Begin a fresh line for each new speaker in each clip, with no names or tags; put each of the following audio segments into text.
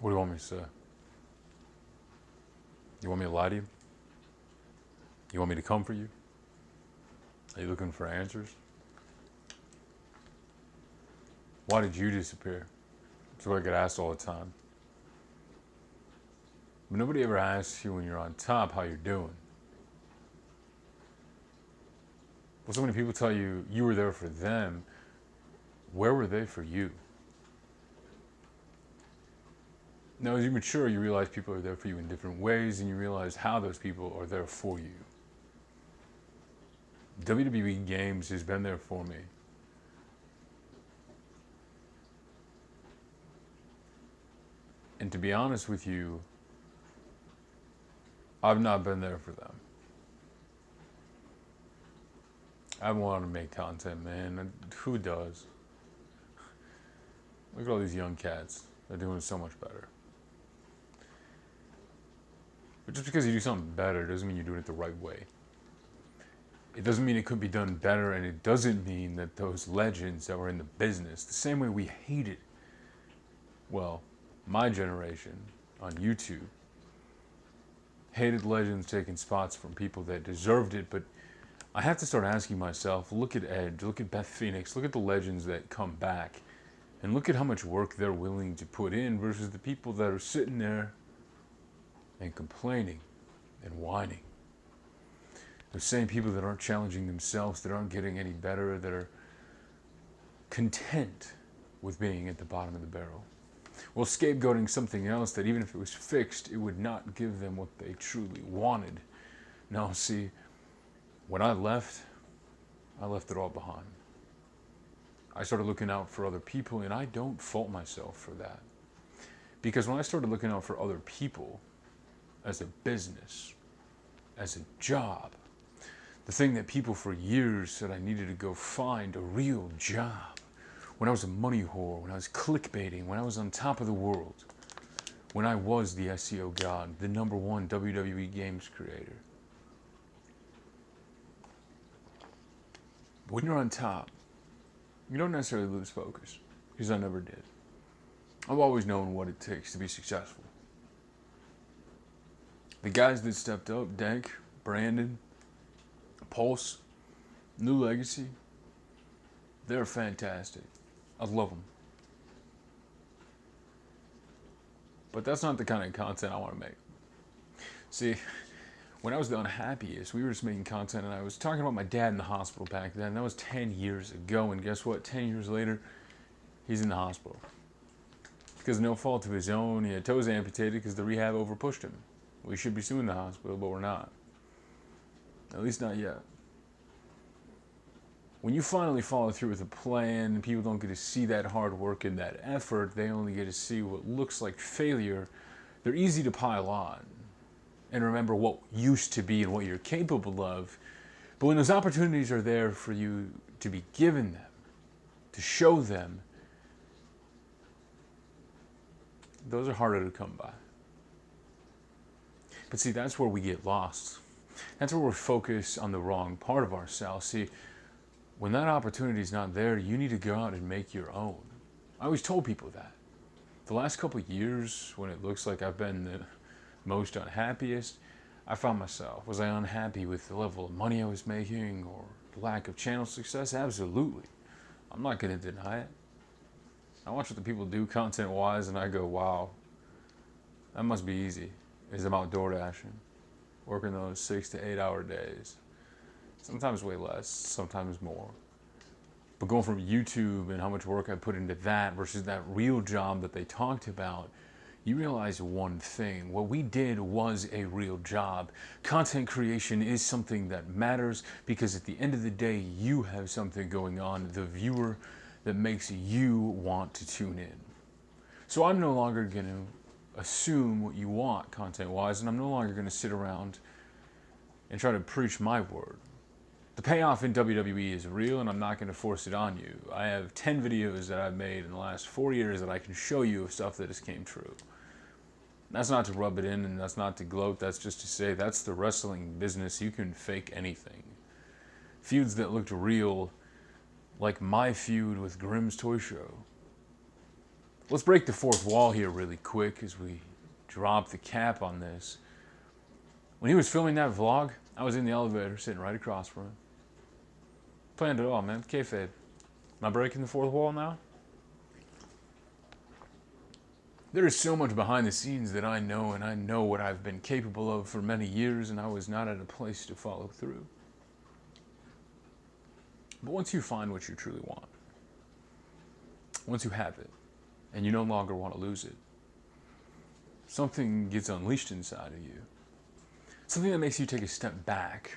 What do you want me to say? You want me to lie to you? You want me to comfort you? Are you looking for answers? Why did you disappear? That's what I get asked all the time. But nobody ever asks you when you're on top how you're doing. Well, so many people tell you you were there for them. Where were they for you? Now, as you mature, you realize people are there for you in different ways, and you realize how those people are there for you. WWE Games has been there for me. And to be honest with you, I've not been there for them. I want to make content, man. Who does? Look at all these young cats. They're doing so much better. But just because you do something better doesn't mean you're doing it the right way. It doesn't mean it could be done better, and it doesn't mean that those legends that were in the business, the same way we hated, well, my generation on YouTube, hated legends taking spots from people that deserved it, but I have to start asking myself, look at Edge, look at Beth Phoenix, look at the legends that come back, and look at how much work they're willing to put in versus the people that are sitting there and complaining and whining. The same people that aren't challenging themselves, that aren't getting any better, that are content with being at the bottom of the barrel. Well, scapegoating something else that even if it was fixed, it would not give them what they truly wanted. Now, see, when I left it all behind. I started looking out for other people, and I don't fault myself for that. Because when I started looking out for other people as a business, as a job, the thing that people for years said I needed to go find, a real job, when I was a money whore, when I was clickbaiting, when I was on top of the world, when I was the SEO god, the #1 WWE games creator. When you're on top, you don't necessarily lose focus, because I never did. I've always known what it takes to be successful. The guys that stepped up, Dank, Brandon, Pulse, New Legacy, they're fantastic. I love them. But that's not the kind of content I want to make. See, when I was the unhappiest, we were just making content, and I was talking about my dad in the hospital back then. That was 10 years ago, and guess what? 10 years later, he's in the hospital. Because no fault of his own, he had toes amputated because the rehab overpushed him. We should be suing the hospital, but we're not. At least not yet. When you finally follow through with a plan, and people don't get to see that hard work and that effort, they only get to see what looks like failure, they're easy to pile on and remember what used to be and what you're capable of. But when those opportunities are there for you to be given them, to show them, those are harder to come by. But see, that's where we get lost. That's where we're focused on the wrong part of ourselves. See, when that opportunity is not there, you need to go out and make your own. I always told people that. The last couple of years, when it looks like I've been the most unhappiest, I found myself, was I unhappy with the level of money I was making or the lack of channel success? Absolutely. I'm not going to deny it. I watch what the people do content-wise, and I go, wow, that must be easy. As I'm out door dashing, working those 6 to 8 hour days. Sometimes way less, sometimes more. But going from YouTube and how much work I put into that versus that real job that they talked about, you realize one thing. What we did was a real job. Content creation is something that matters because at the end of the day, you have something going on, the viewer, that makes you want to tune in. So I'm no longer going to assume what you want content-wise, and I'm no longer going to sit around and try to preach my word. The payoff in WWE is real, and I'm not going to force it on you. I have 10 videos that I've made in the last 4 years that I can show you of stuff that has came true. That's not to rub it in, and that's not to gloat. That's just to say that's the wrestling business. You can fake anything. Feuds that looked real, like my feud with Grimm's Toy Show, Let's break the fourth wall here really quick as we drop the cap on this. When he was filming that vlog, I was in the elevator sitting right across from him. Planned it all, man. Kayfabe. Am I breaking the fourth wall now? There is so much behind the scenes that I know, and I know what I've been capable of for many years, and I was not at a place to follow through. But once you find what you truly want, once you have it, and you no longer want to lose it, something gets unleashed inside of you. Something that makes you take a step back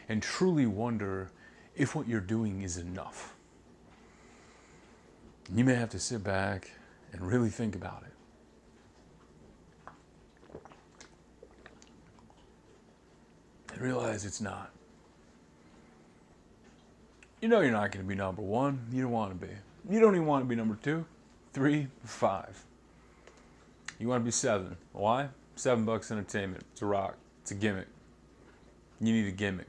and truly wonder if what you're doing is enough. You may have to sit back and really think about it. And realize it's not. You know you're not going to be number one. You don't want to be. You don't even want to be number 2, 3, 5. You want to be 7. Why? $7 entertainment. It's a rock. It's a gimmick. You need a gimmick.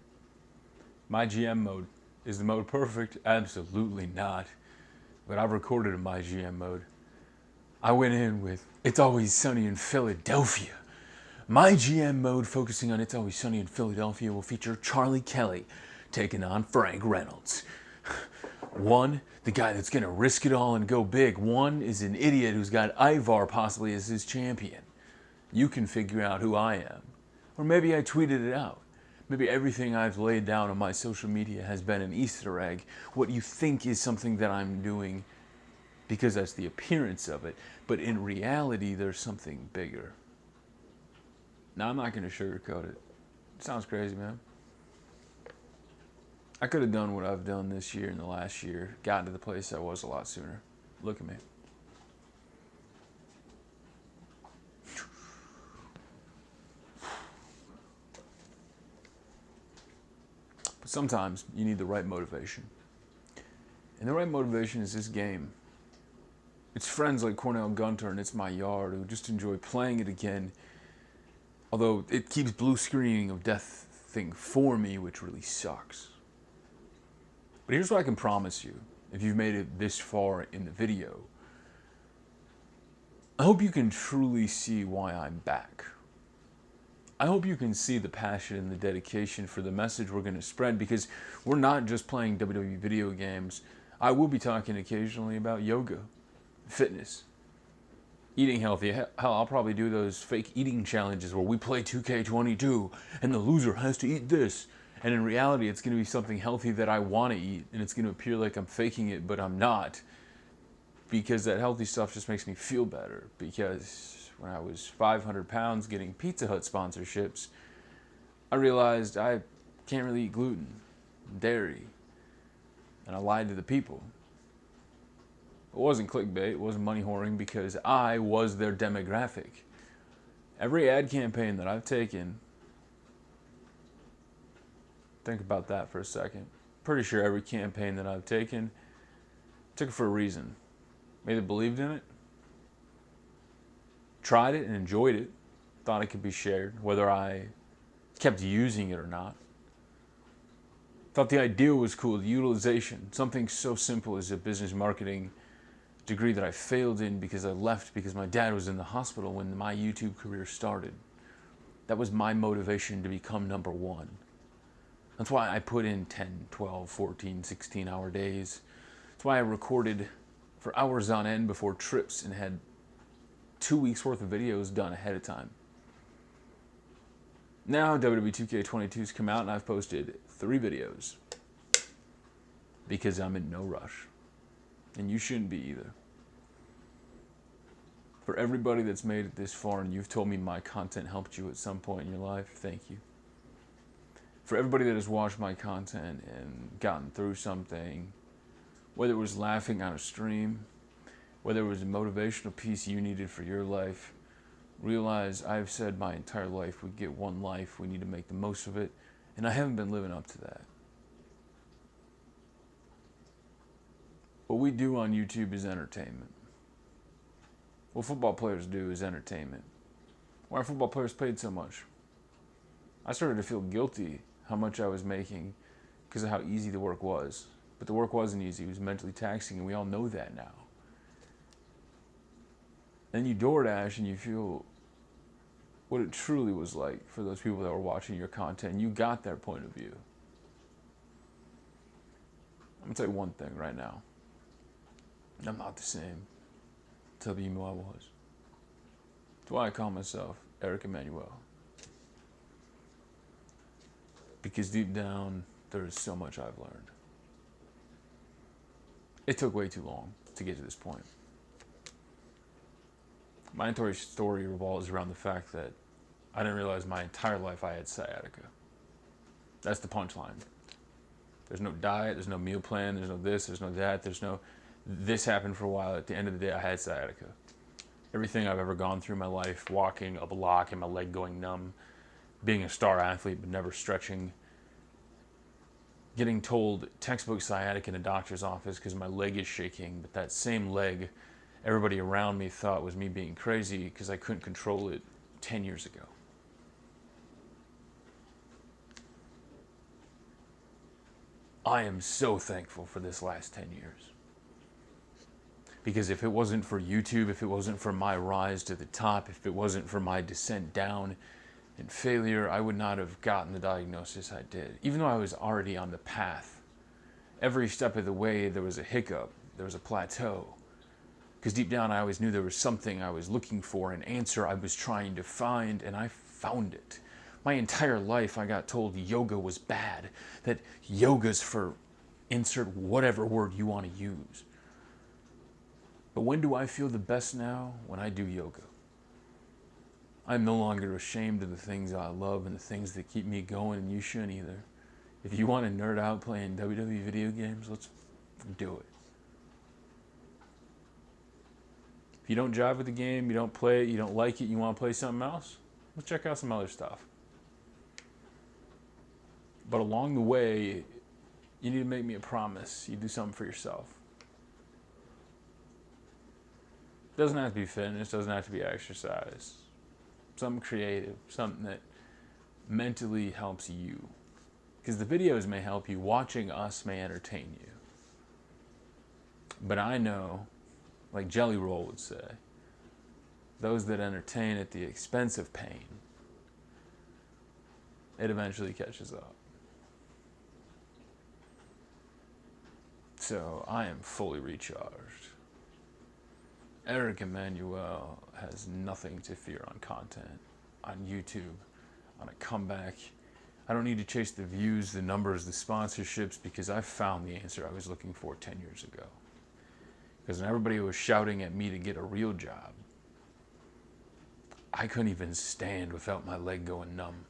My GM mode. Is the mode perfect? Absolutely not. But I've recorded in my GM mode. I went in with It's Always Sunny in Philadelphia. My GM mode focusing on It's Always Sunny in Philadelphia will feature Charlie Kelly taking on Frank Reynolds. One, the guy that's going to risk it all and go big. One is an idiot who's got Ivar possibly as his champion. You can figure out who I am. Or maybe I tweeted it out. Maybe everything I've laid down on my social media has been an Easter egg. What you think is something that I'm doing because that's the appearance of it. But in reality, there's something bigger. Now, I'm not going to sugarcoat it. It sounds crazy, man. I could have done what I've done this year and the last year, gotten to the place I was a lot sooner. Look at me. But sometimes you need the right motivation. And the right motivation is this game. It's friends like Cornell Gunter and It's My Yard who just enjoy playing it again. Although it keeps blue screening of Death Thing for me, which really sucks. But here's what I can promise you, if you've made it this far in the video. I hope you can truly see why I'm back. I hope you can see the passion and the dedication for the message we're going to spread, because we're not just playing WWE video games. I will be talking occasionally about yoga, fitness, eating healthy. Hell, I'll probably do those fake eating challenges where we play 2K22 and the loser has to eat this. And in reality, it's going to be something healthy that I want to eat, and it's going to appear like I'm faking it, but I'm not. Because that healthy stuff just makes me feel better. Because when I was 500 pounds getting Pizza Hut sponsorships, I realized I can't really eat gluten, dairy, and I lied to the people. It wasn't clickbait, it wasn't money whoring, because I was their demographic. Every ad campaign that I've taken, think about that for a second. Pretty sure every campaign that I've taken, took it for a reason. Either believed in it, tried it and enjoyed it, thought it could be shared, whether I kept using it or not. Thought the idea was cool, the utilization, something so simple as a business marketing degree that I failed in because I left because my dad was in the hospital when my YouTube career started. That was my motivation to become number one. That's why I put in 10, 12, 14, 16-hour days. That's why I recorded for hours on end before trips and had 2 weeks worth of videos done ahead of time. Now WWE 2K22's come out and I've posted 3 videos because I'm in no rush. And you shouldn't be either. For everybody that's made it this far and you've told me my content helped you at some point in your life, thank you. For everybody that has watched my content and gotten through something, whether it was laughing on a stream, whether it was a motivational piece you needed for your life, realize I've said my entire life we get one life, we need to make the most of it, and I haven't been living up to that. What we do on YouTube is entertainment. What football players do is entertainment. Why are football players paid so much? I started to feel guilty how much I was making because of how easy the work was. But the work wasn't easy. It was mentally taxing, and we all know that now. Then you DoorDash and you feel what it truly was like for those people that were watching your content. You got their point of view. I'm gonna tell you one thing right now. I'm not the same. Tell you who I was. That's why I call myself Eric Emmanuel. Because deep down, there is so much I've learned. It took way too long to get to this point. My entire story revolves around the fact that I didn't realize my entire life I had sciatica. That's the punchline. There's no diet, there's no meal plan, there's no this, there's no that, there's no... This happened for a while. At the end of the day, I had sciatica. Everything I've ever gone through in my life, walking a block and my leg going numb, being a star athlete but never stretching, getting told textbook sciatica in a doctor's office because my leg is shaking, but that same leg, everybody around me thought was me being crazy because I couldn't control it 10 years ago. I am so thankful for this last 10 years. Because if it wasn't for YouTube, if it wasn't for my rise to the top, if it wasn't for my descent down and failure, I would not have gotten the diagnosis I did. Even though I was already on the path, every step of the way there was a hiccup, there was a plateau. Because deep down I always knew there was something I was looking for, an answer I was trying to find, and I found it. My entire life I got told yoga was bad, that yoga's for insert whatever word you want to use. But when do I feel the best now? When I do yoga. I'm no longer ashamed of the things I love and the things that keep me going, and you shouldn't either. If you want to nerd out playing WWE video games, let's do it. If you don't jive with the game, you don't play it, you don't like it, you want to play something else, let's check out some other stuff. But along the way, you need to make me a promise. You do something for yourself. It doesn't have to be fitness, doesn't have to be exercise. Something creative, something that mentally helps you. Because the videos may help you, watching us may entertain you. But I know, like Jelly Roll would say, those that entertain at the expense of pain, it eventually catches up. So I am fully recharged. Eric Emmanuel has nothing to fear on content, on YouTube, on a comeback. I don't need to chase the views, the numbers, the sponsorships, because I found the answer I was looking for 10 years ago. Because when everybody was shouting at me to get a real job, I couldn't even stand without my leg going numb.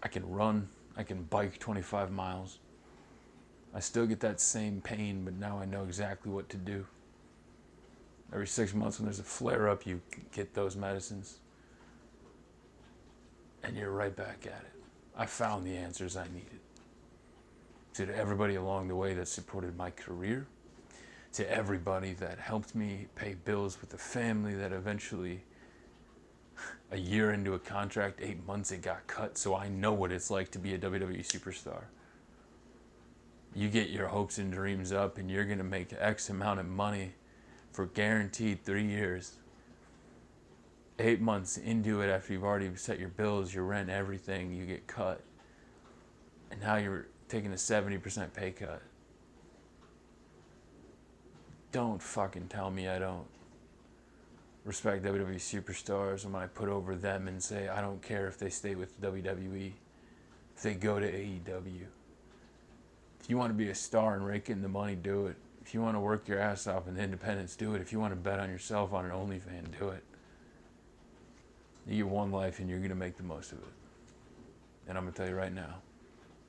I can run, I can bike 25 miles. I still get that same pain, but now I know exactly what to do. Every 6 months when there's a flare-up, you get those medicines. And you're right back at it. I found the answers I needed. To everybody along the way that supported my career, to everybody that helped me pay bills with the family that eventually, a year into a contract, 8 months it got cut, so I know what it's like to be a WWE superstar. You get your hopes and dreams up and you're going to make X amount of money for guaranteed 3 years. 8 months into it, after you've already set your bills, your rent, everything, you get cut. And now you're taking a 70% pay cut. Don't fucking tell me I don't respect WWE superstars when I put over them and say, I don't care if they stay with WWE, if they go to AEW. If you want to be a star and rake in the money, do it. If you want to work your ass off in the independents, do it. If you want to bet on yourself on an OnlyFans, do it. You get one life and you're going to make the most of it. And I'm going to tell you right now,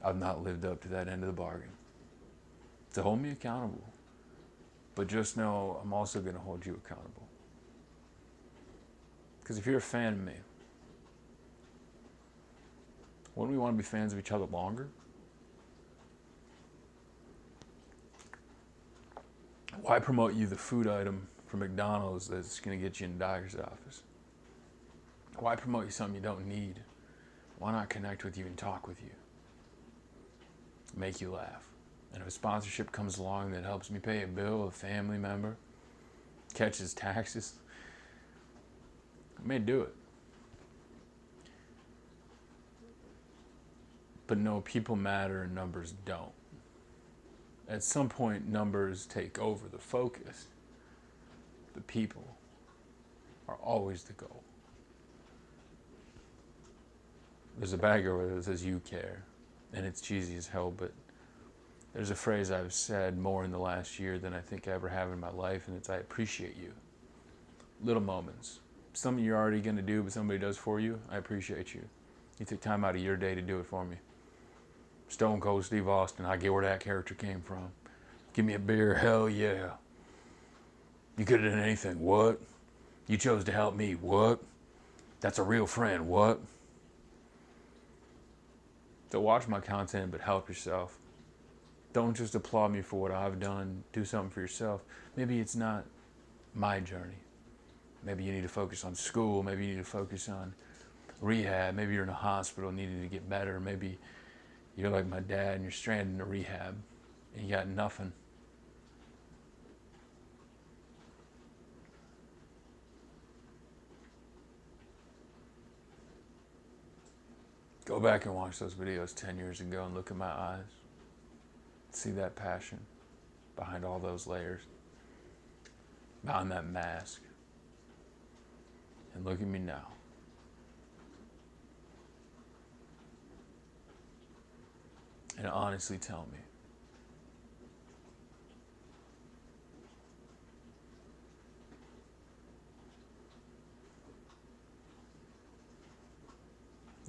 I've not lived up to that end of the bargain. To hold me accountable. But just know I'm also going to hold you accountable. Because if you're a fan of me, wouldn't we want to be fans of each other longer? Why promote you the food item from McDonald's that's going to get you in the doctor's office? Why promote you something you don't need? Why not connect with you and talk with you? Make you laugh. And if a sponsorship comes along that helps me pay a bill, a family member, catches taxes, I may do it. But no, people matter and numbers don't. At some point, numbers take over the focus. The people are always the goal. There's a bag over there that says "you care," and it's cheesy as hell, but there's a phrase I've said more in the last year than I think I ever have in my life, and it's "I appreciate you." Little moments. Something you're already going to do, but somebody does for you, I appreciate you. You took time out of your day to do it for me. Stone Cold Steve Austin, I get where that character came from. Give me a beer, hell yeah. You could have done anything, what? You chose to help me, what? That's a real friend, what? So watch my content, but help yourself. Don't just applaud me for what I've done. Do something for yourself. Maybe it's not my journey. Maybe you need to focus on school. Maybe you need to focus on rehab. Maybe you're in a hospital needing to get better. Maybe you're like my dad and you're stranded in a rehab and you got nothing. Go back and watch those videos 10 years ago and look at my eyes. See that passion behind all those layers, behind that mask. And look at me now. And honestly tell me,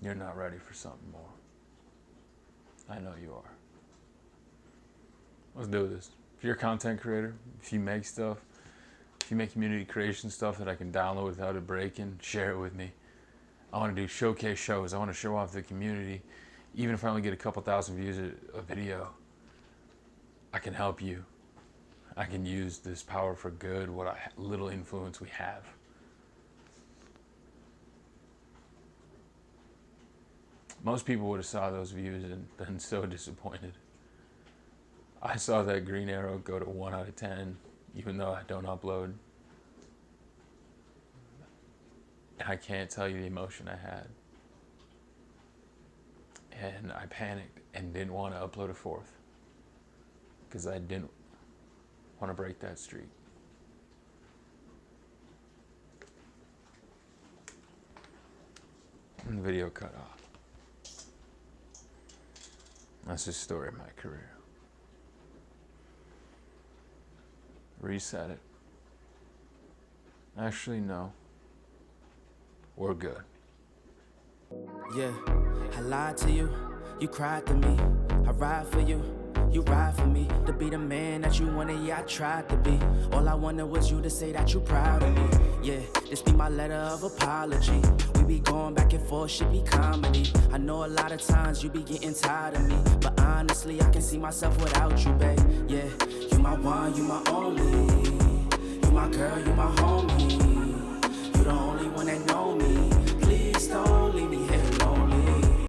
you're not ready for something more. I know you are. Let's do this. If you're a content creator, if you make stuff, if you make community creation stuff that I can download without it breaking, share it with me. I want to do showcase shows. I want to show off the community. Even if I only get a couple thousand views a video, I can help you. I can use this power for good, what little influence we have. Most people would have saw those views and been so disappointed. I saw that green arrow go to 1 out of 10, even though I don't upload. I can't tell you the emotion I had. And I panicked and didn't want to upload a fourth because I didn't want to break that streak. And the video cut off. That's the story of my career. Reset it. Actually, no. We're good.
Yeah, I lied to you, you cried to me. I ride for you, you ride for me. To be the man that you wanted, yeah, I tried to be. All I wanted was you to say that you proud of me. Yeah, this be my letter of apology. We be going back and forth, should be comedy. I know a lot of times you be getting tired of me, but honestly, I can see myself without you, babe. Yeah,